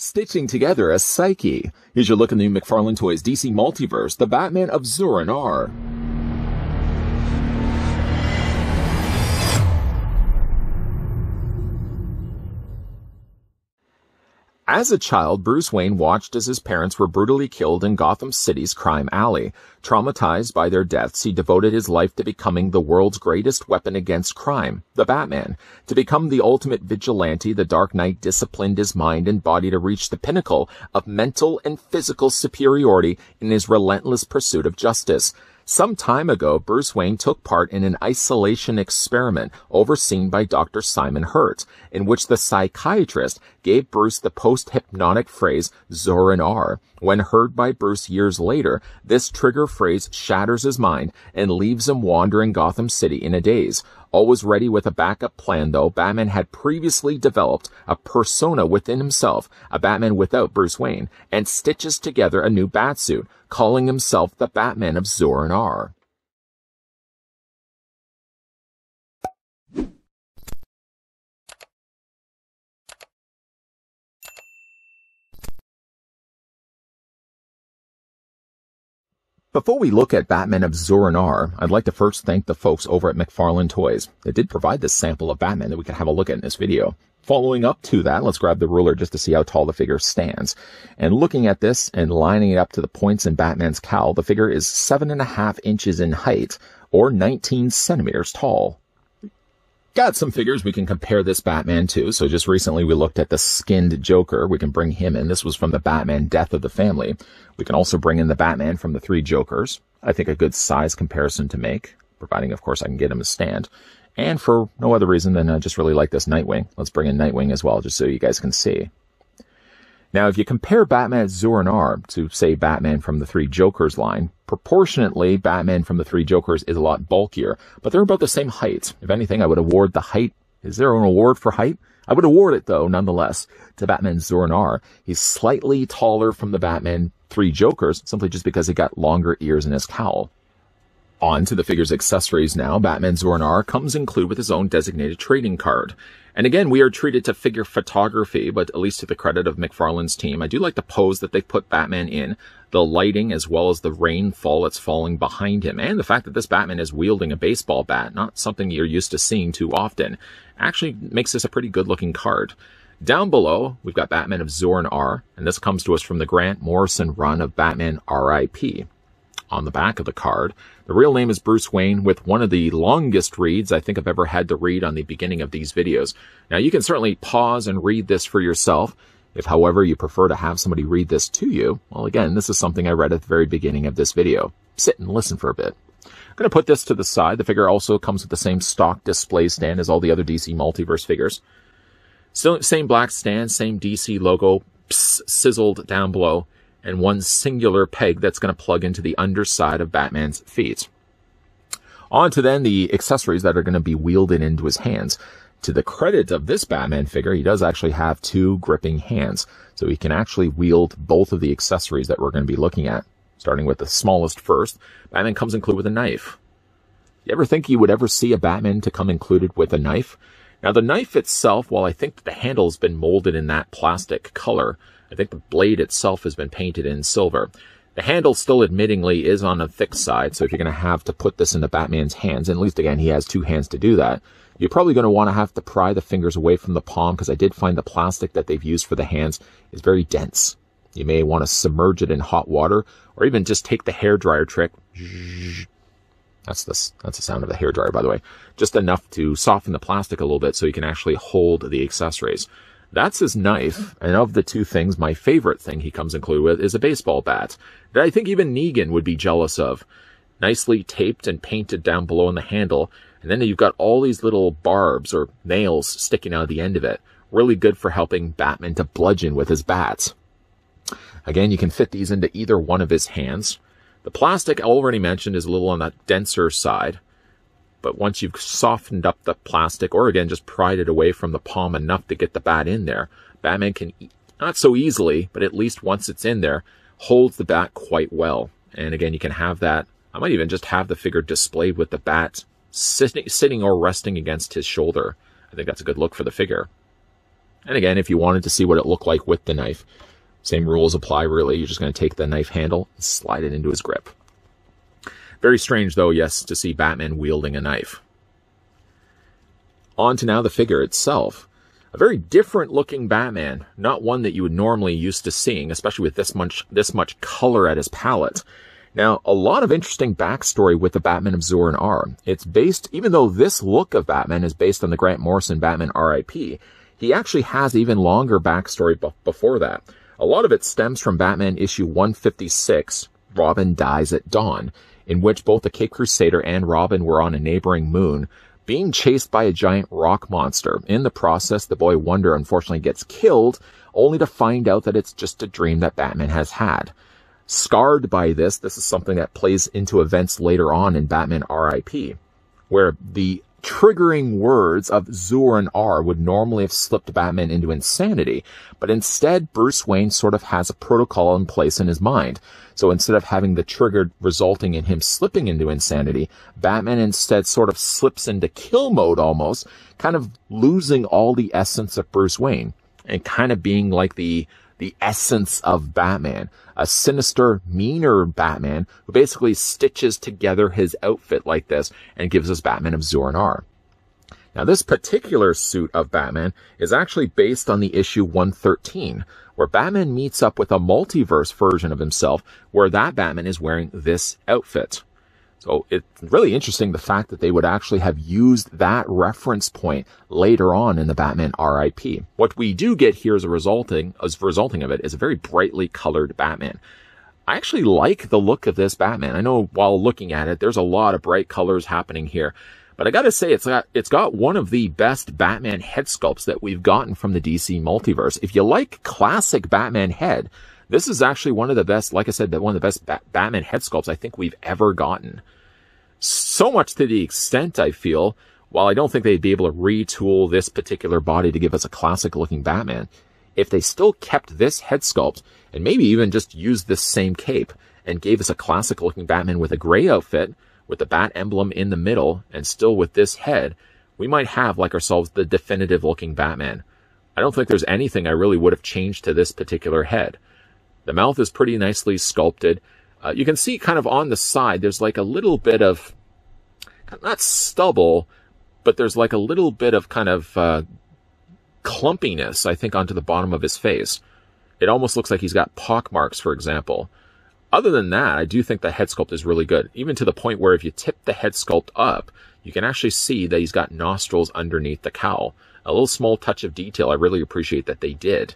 Stitching together a psyche. Here's your look at the new McFarlane Toys DC Multiverse, the Batman of Zur-En-Arrh. As a child, Bruce Wayne watched as his parents were brutally killed in Gotham City's crime alley. Traumatized by their deaths, he devoted his life to becoming the world's greatest weapon against crime, the Batman. To become the ultimate vigilante, the Dark Knight disciplined his mind and body to reach the pinnacle of mental and physical superiority in his relentless pursuit of justice. Some time ago, Bruce Wayne took part in an isolation experiment overseen by Dr. Simon Hurt, in which the psychiatrist gave Bruce the post-hypnotic phrase Zur-En-Arrh. When heard by Bruce years later, this trigger phrase shatters his mind and leaves him wandering Gotham City in a daze. Always ready with a backup plan, though, Batman had previously developed a persona within himself, a Batman without Bruce Wayne, and stitches together a new Batsuit, calling himself the Batman of Zur-En-Arrh. Before we look at Batman of Zur-En-Arrh, I'd like to first thank the folks over at McFarlane Toys. They did provide this sample of Batman that we can have a look at in this video. Following up to that, let's grab the ruler just to see how tall the figure stands. And looking at this and lining it up to the points in Batman's cowl, the figure is 7.5 inches in height, or 19 centimeters tall. Got some figures we can compare this Batman to. So just recently we looked at the skinned Joker. We can bring him in. This was from the Batman Death of the Family. We can also bring in the Batman from the Three Jokers. I think a good size comparison to make, providing, of course, I can get him to stand. And for no other reason than I just really like this Nightwing. Let's bring in Nightwing as well, just so you guys can see. Now, if you compare Batman Zur-En-Arrh to, say, Batman from the Three Jokers line, proportionately, Batman from the Three Jokers is a lot bulkier, but they're about the same height. If anything, I would award the height. Is there an award for height? I would award it, though, nonetheless, to Batman Zur-En-Arrh. He's slightly taller from the Batman Three Jokers, simply just because he got longer ears in his cowl. On to the figure's accessories now. Batman Zur-En-Arrh comes included with his own designated trading card. And again, we are treated to figure photography, but at least to the credit of McFarlane's team, I do like the pose that they put Batman in, the lighting as well as the rainfall that's falling behind him, and the fact that this Batman is wielding a baseball bat, not something you're used to seeing too often, actually makes this a pretty good-looking card. Down below, we've got Batman of Zur-En-Arrh, and this comes to us from the Grant Morrison run of Batman R.I.P. On the back of the card, the real name is Bruce Wayne, with one of the longest reads I think I've ever had to read on the beginning of these videos. Now, you can certainly pause and read this for yourself. If, however, you prefer to have somebody read this to you, well, again, this is something I read at the very beginning of this video. Sit and listen for a bit. I'm going to put this to the side. The figure also comes with the same stock display stand as all the other DC Multiverse figures. Still, same black stand, same DC logo sizzled down below, and one singular peg that's going to plug into the underside of Batman's feet. On to then the accessories that are going to be wielded into his hands. To the credit of this Batman figure, he does actually have two gripping hands, so he can actually wield both of the accessories that we're going to be looking at. Starting with the smallest first, Batman comes included with a knife. You ever think you would ever see a Batman to come included with a knife? Now, the knife itself, while I think that the handle has been molded in that plastic color, I think the blade itself has been painted in silver. The handle still admittingly is on the thick side, so if you're going to have to put this into Batman's hands, and at least again he has two hands to do that, you're probably going to want to have to pry the fingers away from the palm, because I did find the plastic that they've used for the hands is very dense. You may want to submerge it in hot water, or even just take the hairdryer trick. That's the sound of the hairdryer, by the way. Just enough to soften the plastic a little bit so you can actually hold the accessories. That's his knife, and of the two things, my favorite thing he comes included with is a baseball bat that I think even Negan would be jealous of. Nicely taped and painted down below in the handle, and then you've got all these little barbs or nails sticking out of the end of it. Really good for helping Batman to bludgeon with his bats. Again, you can fit these into either one of his hands. The plastic, I already mentioned, is a little on the denser side. But once you've softened up the plastic, or again, just pried it away from the palm enough to get the bat in there, Batman can, not so easily, but at least once it's in there, holds the bat quite well. And again, you can have that. I might even just have the figure displayed with the bat sitting or resting against his shoulder. I think that's a good look for the figure. And again, if you wanted to see what it looked like with the knife, same rules apply really. You're just going to take the knife handle and slide it into his grip. Very strange though, yes, to see Batman wielding a knife. On to now the figure itself. A very different looking Batman, not one that you would normally used to seeing, especially with this much color at his palette. Now, a lot of interesting backstory with the Batman of Zur-En-Arrh. It's based, even though this look of Batman is based on the Grant Morrison Batman R.I.P., he actually has even longer backstory before that. A lot of it stems from Batman issue 156, Robin Dies at Dawn, in which both the Cape Crusader and Robin were on a neighboring moon, being chased by a giant rock monster. In the process, the boy Wonder unfortunately gets killed, only to find out that it's just a dream that Batman has had. Scarred by this is something that plays into events later on in Batman R.I.P., where the triggering words of Zur-En-Arrh would normally have slipped Batman into insanity, but instead Bruce Wayne sort of has a protocol in place in his mind. So instead of having the trigger resulting in him slipping into insanity, Batman instead sort of slips into kill mode almost, kind of losing all the essence of Bruce Wayne, and kind of being like the essence of Batman, a sinister, meaner Batman who basically stitches together his outfit like this and gives us Batman of Zur-En-Arrh. Now, this particular suit of Batman is actually based on the issue 113, where Batman meets up with a multiverse version of himself, where that Batman is wearing this outfit. So it's really interesting the fact that they would actually have used that reference point later on in the Batman R.I.P. What we do get here as resulting of it is a very brightly colored Batman. I actually like the look of this Batman. I know while looking at it, there's a lot of bright colors happening here. But I gotta say, it's got one of the best Batman head sculpts that we've gotten from the DC Multiverse. If you like classic Batman head, this is actually one of the best, like I said, one of the best Batman head sculpts I think we've ever gotten. So much to the extent, I feel, while I don't think they'd be able to retool this particular body to give us a classic-looking Batman, if they still kept this head sculpt, and maybe even just used this same cape, and gave us a classic-looking Batman with a gray outfit, with the bat emblem in the middle, and still with this head, we might have, like ourselves, the definitive-looking Batman. I don't think there's anything I really would have changed to this particular head. The mouth is pretty nicely sculpted. You can see kind of on the side, there's like a little bit of, not stubble, but there's like a little bit of kind of clumpiness, I think, onto the bottom of his face. It almost looks like he's got pock marks, for example. Other than that, I do think the head sculpt is really good, even to the point where if you tip the head sculpt up, you can actually see that he's got nostrils underneath the cowl. A little small touch of detail I really appreciate that they did.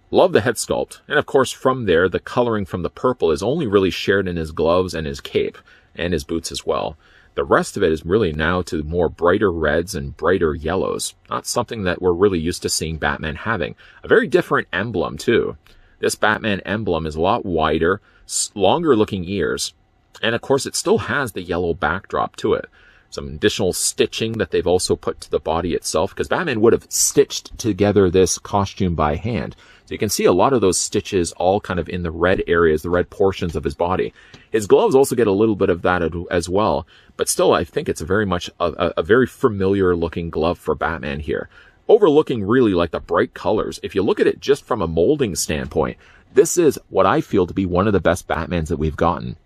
Love the head sculpt, and of course from there, the coloring from the purple is only really shared in his gloves and his cape, and his boots as well. The rest of it is really now to more brighter reds and brighter yellows, not something that we're really used to seeing Batman having. A very different emblem too. This Batman emblem is a lot wider, longer looking ears, and of course it still has the yellow backdrop to it. Some additional stitching that they've also put to the body itself, because Batman would have stitched together this costume by hand. So you can see a lot of those stitches all kind of in the red areas, the red portions of his body. His gloves also get a little bit of that as well, but still I think it's very much a very familiar looking glove for Batman here. Overlooking really like the bright colors. If you look at it just from a molding standpoint, this is what I feel to be one of the best Batmans that we've gotten.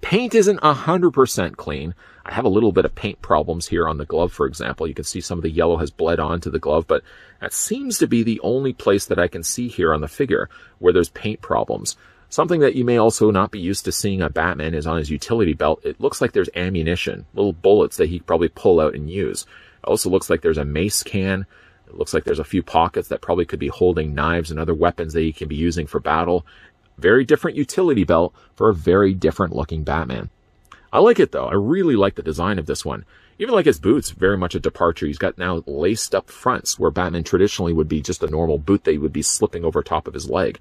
Paint isn't 100% clean. I have a little bit of paint problems here on the glove, for example. You can see some of the yellow has bled onto the glove, but that seems to be the only place that I can see here on the figure where there's paint problems. Something that you may also not be used to seeing on Batman is on his utility belt. It looks like there's ammunition, little bullets that he could probably pull out and use. It also looks like there's a mace can. It looks like there's a few pockets that probably could be holding knives and other weapons that he can be using for battle. Very different utility belt for a very different looking Batman. I like it though. I really like the design of this one. Even like his boots, very much a departure. He's got now laced up fronts where Batman traditionally would be just a normal boot that he would be slipping over top of his leg.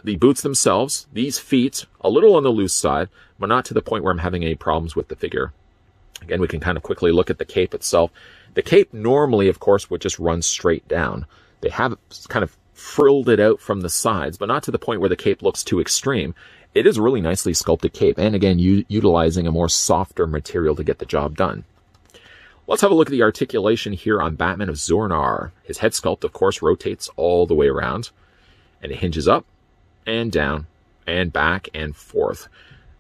The boots themselves, these feet, a little on the loose side, but not to the point where I'm having any problems with the figure. Again, we can kind of quickly look at the cape itself. The cape normally, of course, would just run straight down. They have kind of frilled it out from the sides, but not to the point where the cape looks too extreme. It is a really nicely sculpted cape, and again, utilizing a more softer material to get the job done. Let's have a look at the articulation here on Batman of Zur-En-Arrh. His head sculpt, of course, rotates all the way around, and it hinges up and down and back and forth.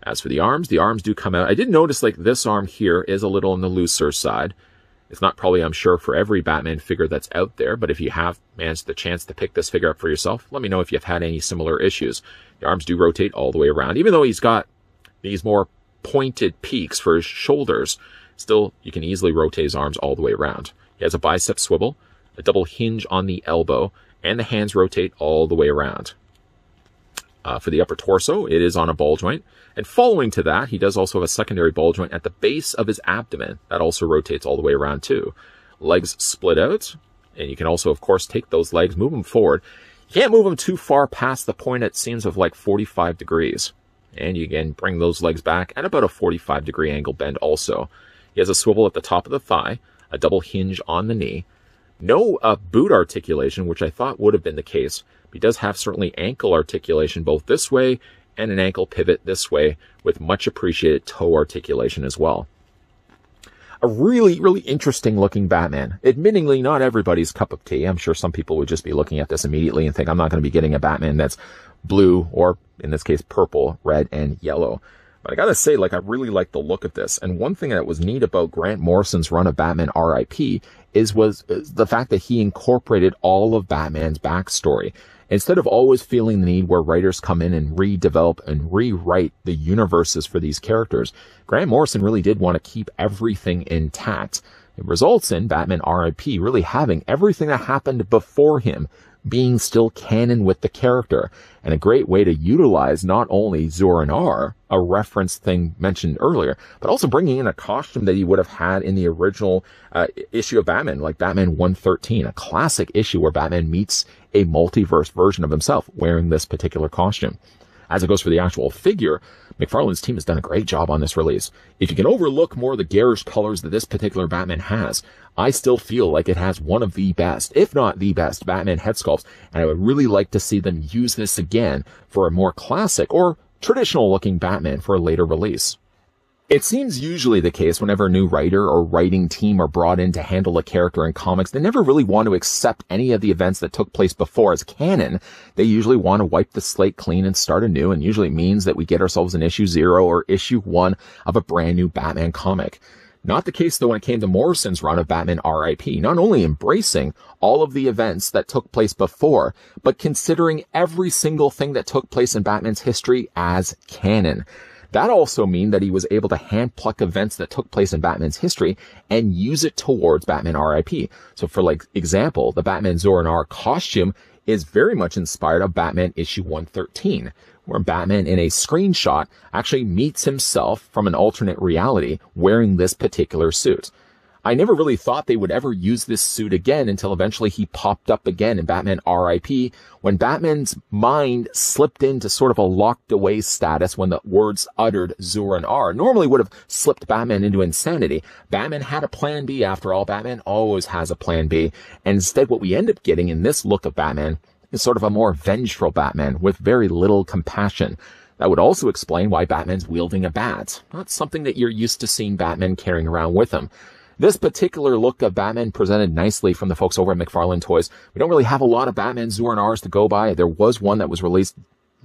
As for the arms do come out. I did notice like this arm here is a little on the looser side. It's not probably, I'm sure, for every Batman figure that's out there, but if you have managed the chance to pick this figure up for yourself, let me know if you've had any similar issues. The arms do rotate all the way around, even though he's got these more pointed peaks for his shoulders. Still, you can easily rotate his arms all the way around. He has a bicep swivel, a double hinge on the elbow, and the hands rotate all the way around. For the upper torso, it is on a ball joint. And following to that, he does also have a secondary ball joint at the base of his abdomen. That also rotates all the way around too. Legs split out. And you can also, of course, take those legs, move them forward. You can't move them too far past the point, it seems, of like 45 degrees. And you again bring those legs back at about a 45-degree angle bend also. He has a swivel at the top of the thigh, a double hinge on the knee. No boot articulation, which I thought would have been the case. But he does have certainly ankle articulation both this way and an ankle pivot this way, with much appreciated toe articulation as well. A really, really interesting looking Batman. Admittingly, not everybody's cup of tea. I'm sure some people would just be looking at this immediately and think, I'm not going to be getting a Batman that's blue, or in this case, purple, red, and yellow. But I gotta say, like, I really like the look of this. And one thing that was neat about Grant Morrison's run of Batman R.I.P. was the fact that he incorporated all of Batman's backstory. Instead of always feeling the need where writers come in and redevelop and rewrite the universes for these characters, Grant Morrison really did want to keep everything intact. It results in Batman R.I.P. really having everything that happened before him being still canon with the character, and a great way to utilize not only Zur-En-Arrh, a reference thing mentioned earlier, but also bringing in a costume that he would have had in the original issue of Batman, like Batman 113, a classic issue where Batman meets a multiverse version of himself wearing this particular costume. As it goes for the actual figure, McFarlane's team has done a great job on this release. If you can overlook more of the garish colors that this particular Batman has, I still feel like it has one of the best, if not the best, Batman head sculpts, and I would really like to see them use this again for a more classic or traditional looking Batman for a later release. It seems usually the case whenever a new writer or writing team are brought in to handle a character in comics, they never really want to accept any of the events that took place before as canon. They usually want to wipe the slate clean and start anew, and usually means that we get ourselves an issue 0 or issue 1 of a brand new Batman comic. Not the case, though, when it came to Morrison's run of Batman R.I.P., not only embracing all of the events that took place before, but considering every single thing that took place in Batman's history as canon. That also means that he was able to hand-pluck events that took place in Batman's history and use it towards Batman R.I.P. So for like example, the Batman Zur-En-Arrh costume is very much inspired of Batman issue 113, where Batman in a screenshot actually meets himself from an alternate reality wearing this particular suit. I never really thought they would ever use this suit again until eventually he popped up again in Batman R.I.P. when Batman's mind slipped into sort of a locked away status when the words uttered Zur-En-Arrh normally would have slipped Batman into insanity. Batman had a plan B after all. Batman always has a plan B. And instead what we end up getting in this look of Batman is sort of a more vengeful Batman with very little compassion. That would also explain why Batman's wielding a bat, not something that you're used to seeing Batman carrying around with him. This particular look of Batman presented nicely from the folks over at McFarlane Toys. We don't really have a lot of Batman Zur-En-Arrhs to go by. There was one that was released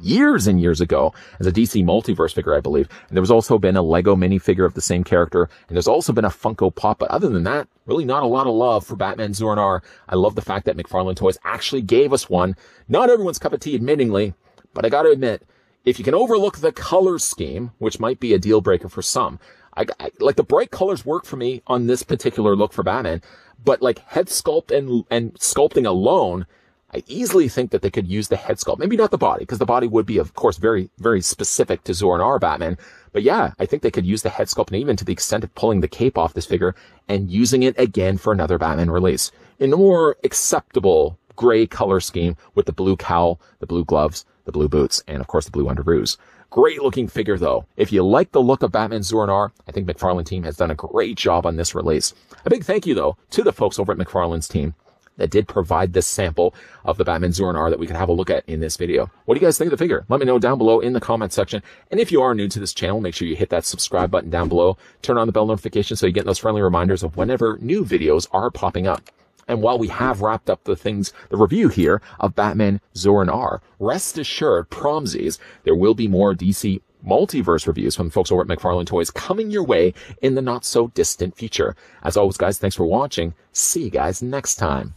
years and years ago as a DC Multiverse figure, I believe. And there was also been a Lego minifigure of the same character. And there's also been a Funko Pop. But other than that, really not a lot of love for Batman Zur-En-Arrh. I love the fact that McFarlane Toys actually gave us one. Not everyone's cup of tea, admittingly. But I gotta admit, if you can overlook the color scheme, which might be a deal breaker for some, I like the bright colors work for me on this particular look for Batman, but like head sculpt and sculpting alone, I easily think that they could use the head sculpt. Maybe not the body, because the body would be, of course, very, very specific to Zur-En-Arrh Batman. But yeah, I think they could use the head sculpt, and even to the extent of pulling the cape off this figure and using it again for another Batman release in a more acceptable gray color scheme with the blue cowl, the blue gloves, the blue boots, and of course the blue underoos. Great looking figure though. If you like the look of Batman Zur-En-Arrh, I think McFarlane team has done a great job on this release. A big thank you though to the folks over at McFarlane's team. that did provide this sample of the Batman Zur-En-Arrh that we could have a look at in this video. What do you guys think of the figure? Let me know down below in the comment section. And if you are new to this channel, make sure you hit that subscribe button down below. Turn on the bell notification so you get those friendly reminders of whenever new videos are popping up. And while we have wrapped up the review here of Batman Zur-En-Arrh, rest assured, promsies, there will be more DC Multiverse reviews from the folks over at McFarlane Toys coming your way in the not so distant future. As always, guys, thanks for watching. See you guys next time.